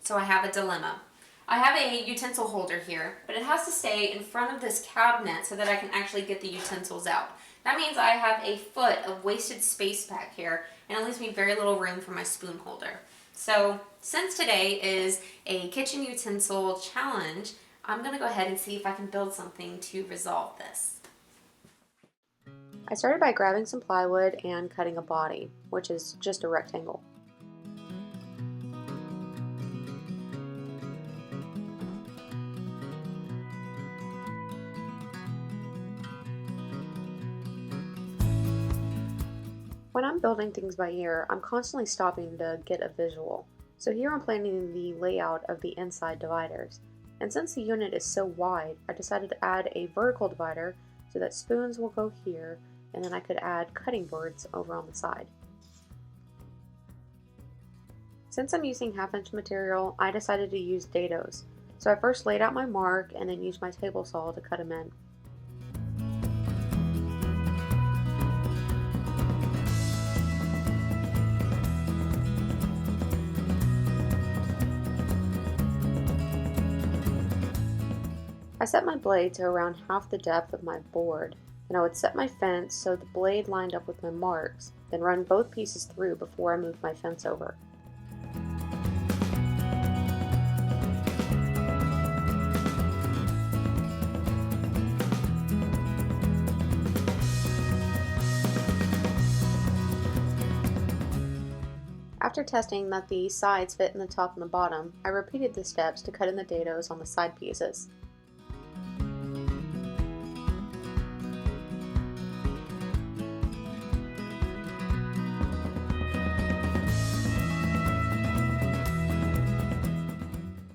So I have a dilemma. I have a utensil holder here, but it has to stay in front of this cabinet so that I can actually get the utensils out. That means I have a foot of wasted space back here, and it leaves me very little room for my spoon holder. So since today is a kitchen utensil challenge, I'm going to go ahead and see if I can build something to resolve this. I started by grabbing some plywood and cutting a body, which is just a rectangle. When I'm building things by ear, I'm constantly stopping to get a visual. So here I'm planning the layout of the inside dividers. And since the unit is so wide, I decided to add a vertical divider so that spoons will go here, and then I could add cutting boards over on the side. Since I'm using 1/2 inch material, I decided to use dados. So I first laid out my mark and then used my table saw to cut them in. I set my blade to around half the depth of my board, and I would set my fence so the blade lined up with my marks, then run both pieces through before I moved my fence over. After testing that the sides fit in the top and the bottom, I repeated the steps to cut in the dados on the side pieces.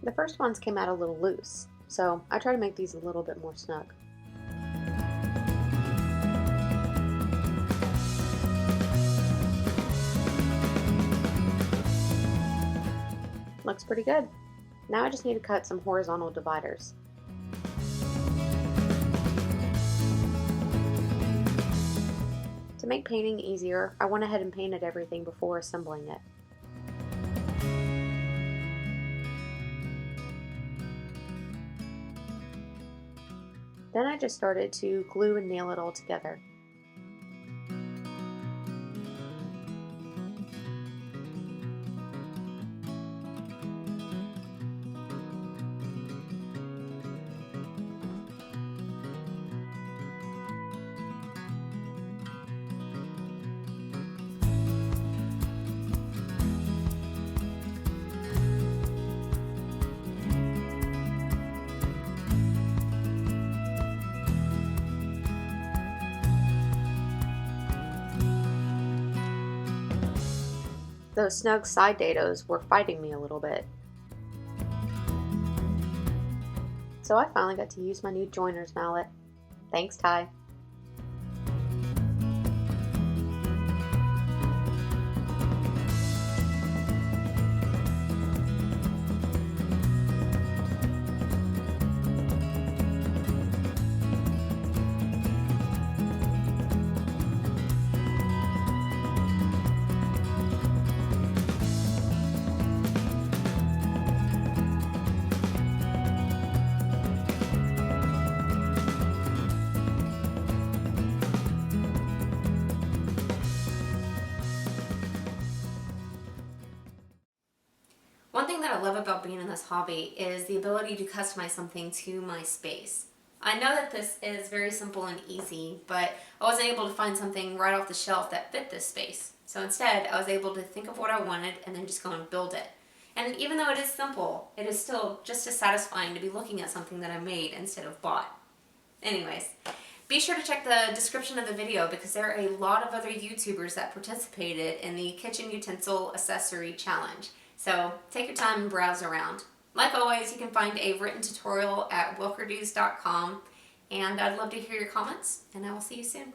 The first ones came out a little loose, so I try to make these a little bit more snug. Looks pretty good. Now I just need to cut some horizontal dividers. To make painting easier, I went ahead and painted everything before assembling it. Then I just started to glue and nail it all together. Those snug side dados were fighting me a little bit. So I finally got to use my new joiner's mallet. Thanks, Ty. One thing that I love about being in this hobby is the ability to customize something to my space. I know that this is very simple and easy, but I wasn't able to find something right off the shelf that fit this space. So instead, I was able to think of what I wanted and then just go and build it. And even though it is simple, it is still just as satisfying to be looking at something that I made instead of bought. Anyways, be sure to check the description of the video because there are a lot of other YouTubers that participated in the Kitchen Utensil Accessory Challenge. So take your time and browse around. Like always, you can find a written tutorial at wilkerson.com, and I'd love to hear your comments, and I will see you soon.